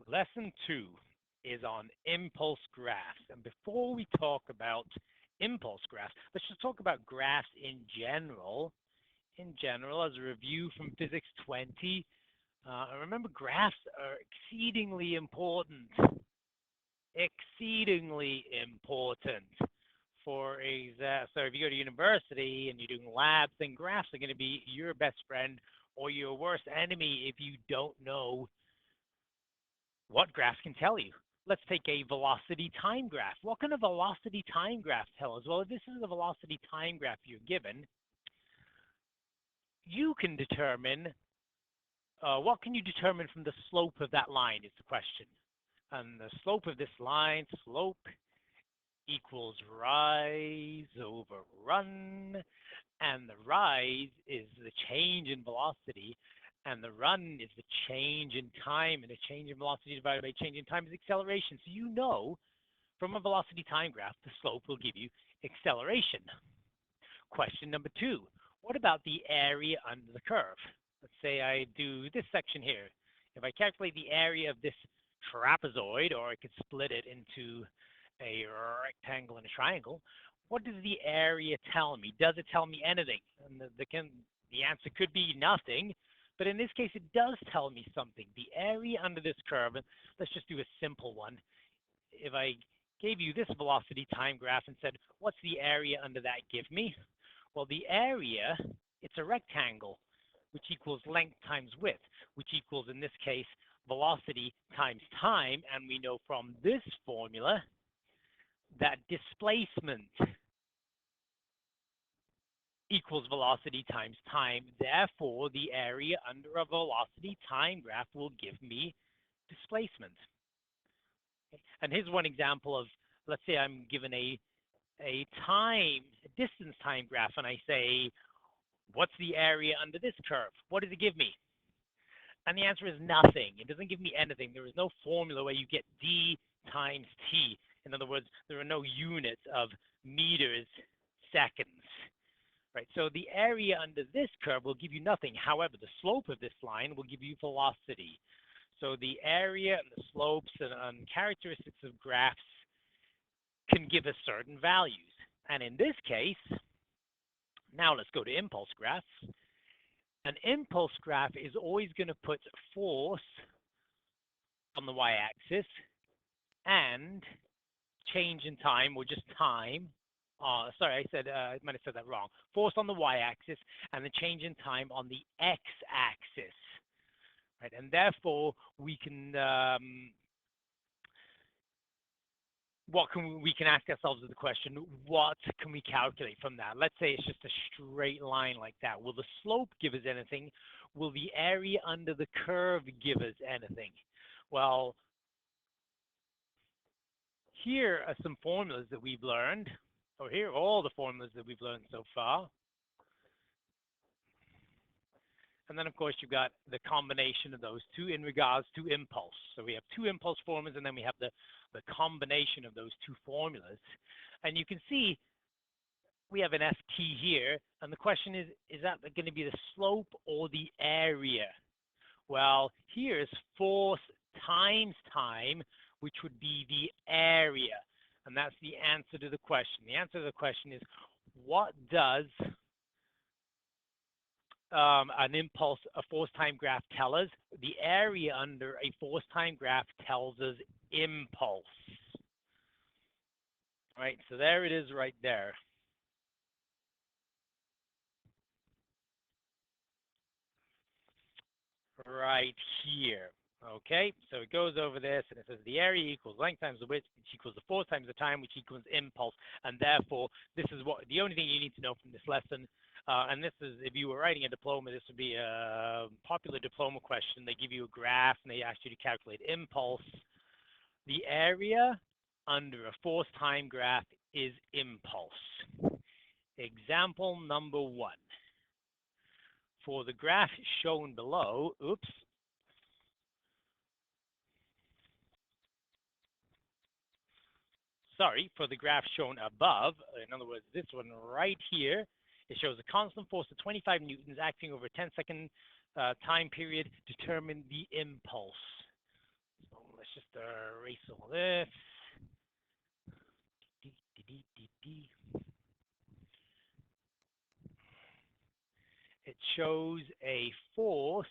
Lesson 2 is on impulse graphs. And before we talk about impulse graphs, let's just talk about graphs in general. In general, as a review from Physics 20, remember graphs are exceedingly important. Exceedingly important. So if you go to university and you're doing labs, then graphs are going to be your best friend or your worst enemy if you don't know what graphs can tell you. Let's take a velocity time graph. What can a velocity time graph tell us? Well, if this is a velocity time graph you're given, you can determine, what can you determine from the slope of that line is the question. And the slope of this line, slope equals rise over run, and the rise is the change in velocity, and the run is the change in time, and the change in velocity divided by change in time is acceleration. So you know from a velocity time graph, the slope will give you acceleration. Question number 2, what about the area under the curve? Let's say I do this section here. If I calculate the area of this trapezoid, or I could split it into a rectangle and a triangle, what does the area tell me? Does it tell me anything? And the answer could be nothing, but in this case, it does tell me something. The area under this curve, let's just do a simple one. If I gave you this velocity time graph and said, what's the area under that give me? Well, the area, it's a rectangle, which equals length times width, which equals, in this case, velocity times time. And we know from this formula that displacement equals velocity times time. Therefore, the area under a velocity time graph will give me displacement. Okay. And here's one example of, let's say I'm given a distance time graph, and I say, what's the area under this curve? What does it give me? And the answer is nothing. It doesn't give me anything. There is no formula where you get d times t. In other words, there are no units of meters, seconds. Right? So the area under this curve will give you nothing. However, the slope of this line will give you velocity. So the area and the slopes and characteristics of graphs can give us certain values. And in this case, now let's go to impulse graphs. An impulse graph is always going to put force on the y-axis and change in time, or just time. Sorry, I might have said that wrong. Force on the y-axis and the change in time on the x-axis. Right, and therefore we can we can ask ourselves the question, what can we calculate from that? Let's say it's just a straight line like that. Will the slope give us anything? Will the area under the curve give us anything? Well, here are some formulas that we've learned, or here are all the formulas that we've learned so far. And then, of course, you've got the combination of those two in regards to impulse. So we have two impulse formulas, and then we have the combination of those two formulas. And you can see we have an ft here, and the question is that going to be the slope or the area? Well, here's force times time, which would be the area. And that's the answer to the question. The answer to the question is, what does a force time graph tell us? The area under a force time graph tells us impulse. Right, so there it is right there. Right here. Okay, so it goes over this, and it says the area equals length times the width, which equals the force times the time, which equals impulse. And therefore, this is what the only thing you need to know from this lesson. And this is, if you were writing a diploma, this would be a popular diploma question. They give you a graph, and they ask you to calculate impulse. The area under a force time graph is impulse. Example number 1. For the graph shown below, for the graph shown above, in other words, this one right here, it shows a constant force of 25 newtons acting over a 10-second time period. Determine the impulse. So let's let's just erase all this. It shows a force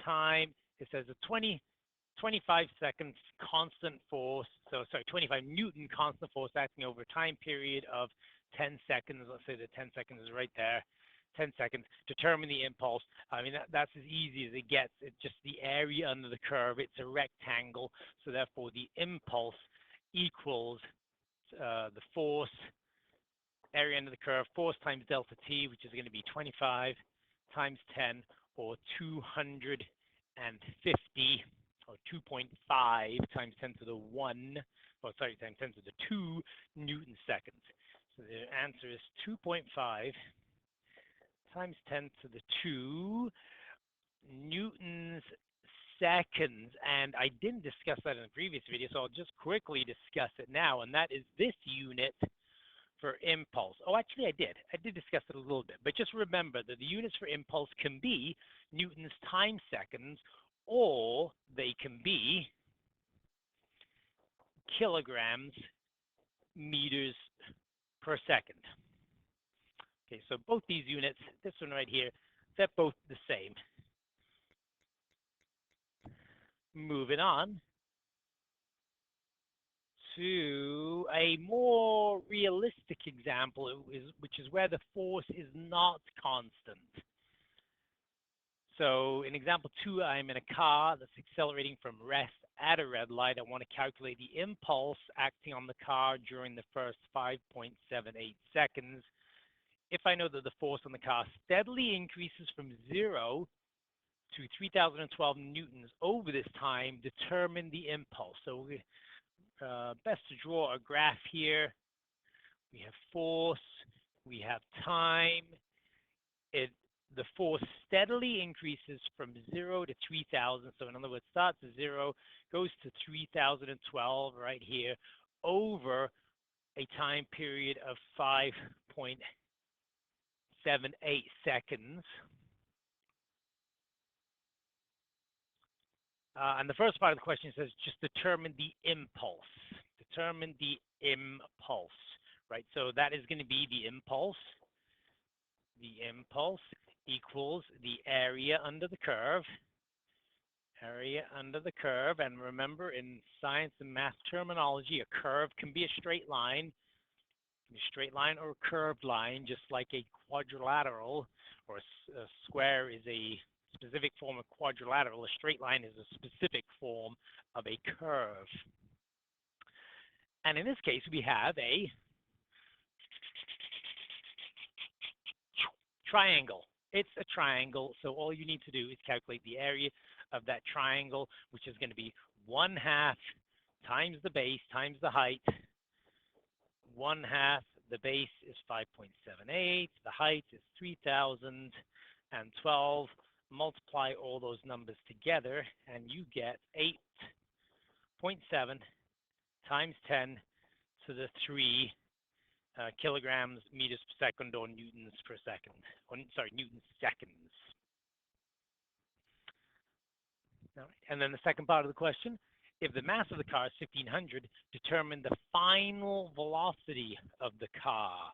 time. It says a 25 seconds constant force. So sorry, 25 Newton constant force acting over a time period of 10 seconds. Let's say the 10 seconds is right there. 10 seconds. Determine the impulse. I mean, that's as easy as it gets. It's just the area under the curve. It's a rectangle. So therefore, the impulse equals the force, area under the curve, force times delta t, which is going to be 25 times 10, or 250, or 2.5 times 10 to the 1, or sorry, times 10 to the 2 Newton seconds. So the answer is 2.5 times 10 to the 2 Newtons seconds. And I didn't discuss that in the previous video, so I'll just quickly discuss it now, and that is this unit for impulse. Oh, actually, I did discuss it a little bit, but just remember that the units for impulse can be Newton's time seconds, or they can be kilograms meters per second. Okay, so both these units, this one right here, they're both the same. Moving on to a more realistic example, which is where the force is not constant. So in example 2, I'm in a car that's accelerating from rest at a red light. I want to calculate the impulse acting on the car during the first 5.78 seconds. If I know that the force on the car steadily increases from 0 to 3,012 newtons over this time, determine the impulse. So best to draw a graph here. We have force, we have time. The force steadily increases from 0 to 3,000. So in other words, starts at 0, goes to 3,012 right here over a time period of 5.78 seconds. And the first part of the question says just determine the impulse. Determine the impulse, right? So that is going to be the impulse. The impulse equals the area under the curve. Area under the curve. And remember, in science and math terminology, a curve can be a straight line. A straight line or a curved line, just like a quadrilateral or a square is a specific form of quadrilateral. A straight line is a specific form of a curve. And in this case, we have a triangle. It's a triangle, so all you need to do is calculate the area of that triangle, which is going to be 1/2 times the base times the height. 1/2, the base is 5.78, the height is 3,012. Multiply all those numbers together, and you get 8.7 times 10 to the 3 kilograms meters per second, or newtons per second. Or, sorry, newton seconds. All right. And then the second part of the question, if the mass of the car is 1,500, determine the final velocity of the car.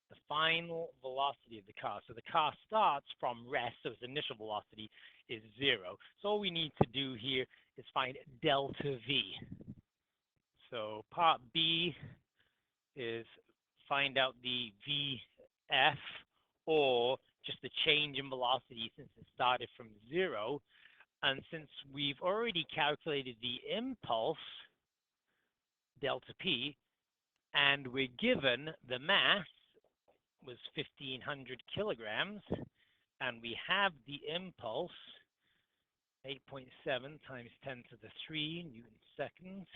The final velocity of the car. So the car starts from rest, so its initial velocity is 0. So all we need to do here is find delta V. So part B is find out the VF, or just the change in velocity since it started from 0. And since we've already calculated the impulse, delta P, and we're given the mass was 1,500 kilograms, and we have the impulse, 8.7 times 10 to the 3 Newton seconds,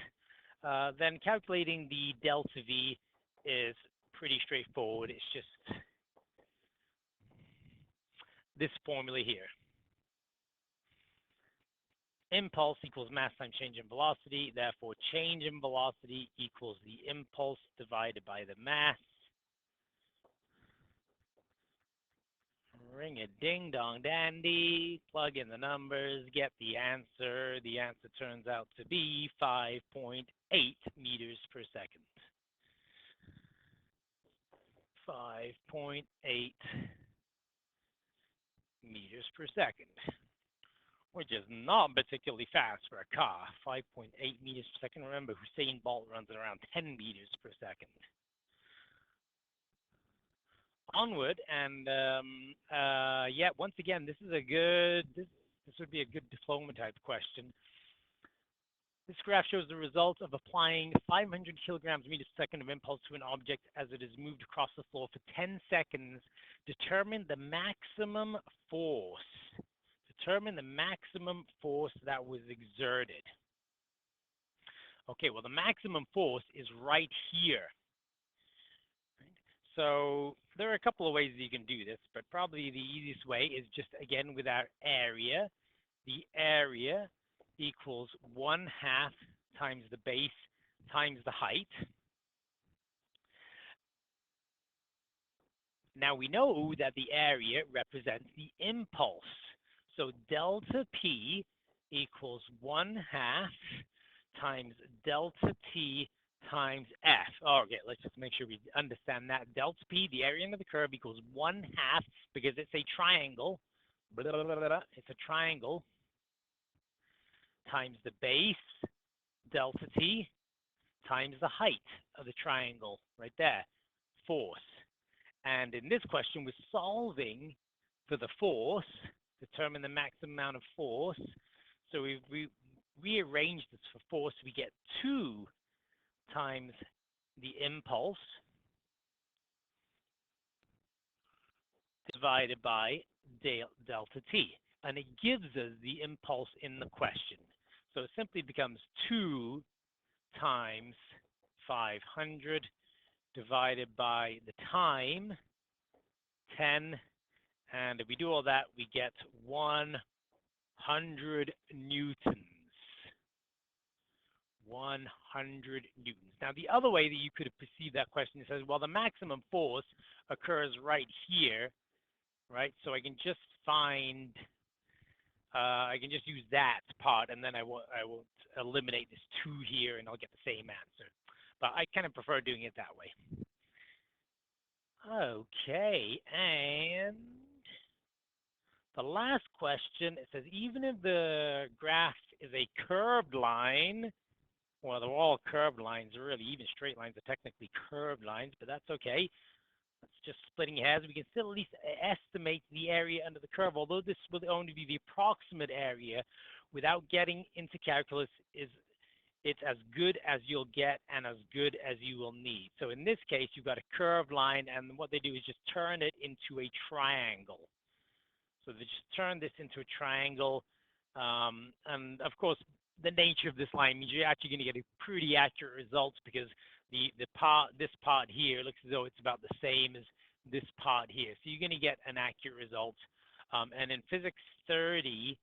then calculating the delta V is pretty straightforward. It's just this formula here. Impulse equals mass times change in velocity. Therefore, change in velocity equals the impulse divided by the mass. Ring a ding dong dandy, plug in the numbers, get the answer. The answer turns out to be 5.8 meters per second. 5.8 meters per second, which is not particularly fast for a car. 5.8 meters per second. Remember, Usain Bolt runs at around 10 meters per second. Onward, and yeah, once again, this would be a good diploma type question. This graph shows the result of applying 500 kilograms meters per second of impulse to an object as it is moved across the floor for 10 seconds. Determine the maximum force. Determine the maximum force that was exerted. Okay, well, the maximum force is right here. So there are a couple of ways that you can do this, but probably the easiest way is just, again, with our area. The area equals 1/2 times the base times the height. Now we know that the area represents the impulse. So delta P equals 1/2 times delta T times F. Okay, let's just make sure we understand that. Delta P, the area under the curve, equals 1/2 because it's a triangle. Blah, blah, blah, blah, it's a triangle times the base, delta T, times the height of the triangle right there, force. And in this question, we're solving for the force, determine the maximum amount of force. So we rearrange this for force, we get 2 times the impulse divided by delta T. And it gives us the impulse in the question. So it simply becomes 2 times 500 divided by the time, 10. And if we do all that, we get 100 newtons. 100 newtons. Now, the other way that you could have perceived that question is, well, the maximum force occurs right here, right? So I can just find, I can just use that part, and then I won't eliminate this 2 here, and I'll get the same answer. But I kind of prefer doing it that way. Okay, and the last question, it says, even if the graph is a curved line, well, they're all curved lines, really. Even straight lines are technically curved lines, but that's okay. That's just splitting hairs. We can still at least estimate the area under the curve, although this will only be the approximate area. Without getting into calculus, it's as good as you'll get and as good as you will need. So in this case, you've got a curved line, and what they do is just turn it into a triangle. So they just turn this into a triangle, and of course, the nature of this line means you're actually going to get a pretty accurate result because this part here looks as though it's about the same as this part here. So you're going to get an accurate result. And in Physics 30,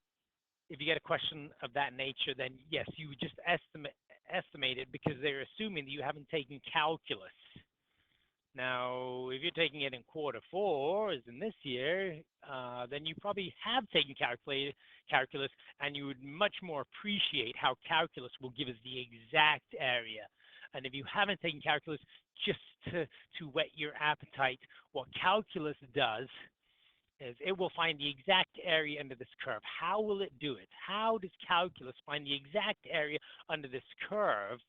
if you get a question of that nature, then yes, you would just estimate it because they're assuming that you haven't taken calculus. Now, if you're taking it in Q4, as in this year, then you probably have taken calculus, and you would much more appreciate how calculus will give us the exact area. And if you haven't taken calculus, just to whet your appetite, what calculus does is it will find the exact area under this curve. How will it do it? How does calculus find the exact area under this curve?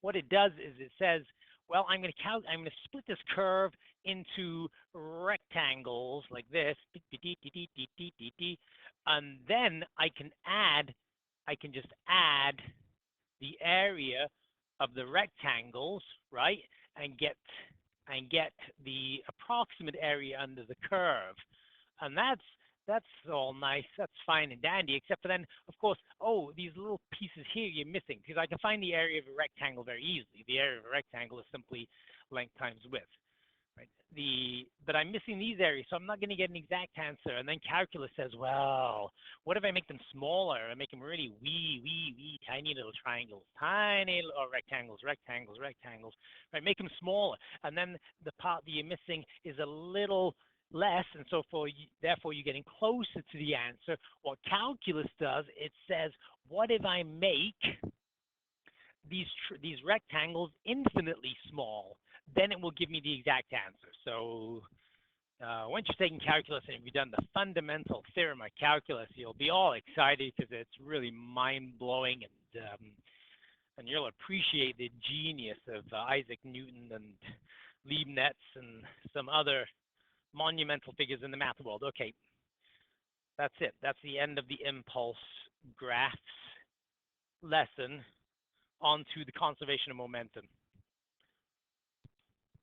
What it does is it says, well, I'm going to split this curve into rectangles like this, and then I can just add the area of the rectangles, right, and get the approximate area under the curve, and that's all nice, that's fine and dandy, except for then, of course, oh, these little pieces here you're missing, because I can find the area of a rectangle very easily. The area of a rectangle is simply length times width, right? But I'm missing these areas, so I'm not going to get an exact answer. And then calculus says, well, what if I make them smaller? I make them really wee, tiny little triangles, tiny little rectangles, right? Make them smaller. And then the part that you're missing is a little less, and so therefore you're getting closer to the answer. What calculus does, it says, what if I make these rectangles infinitely small? Then it will give me the exact answer. So once you're taking calculus and you've done the fundamental theorem of calculus, you'll be all excited because it's really mind-blowing, and you'll appreciate the genius of Isaac Newton and Leibniz and some other monumental figures in the math world. Okay, that's it. That's the end of the impulse graphs lesson. On to the conservation of momentum.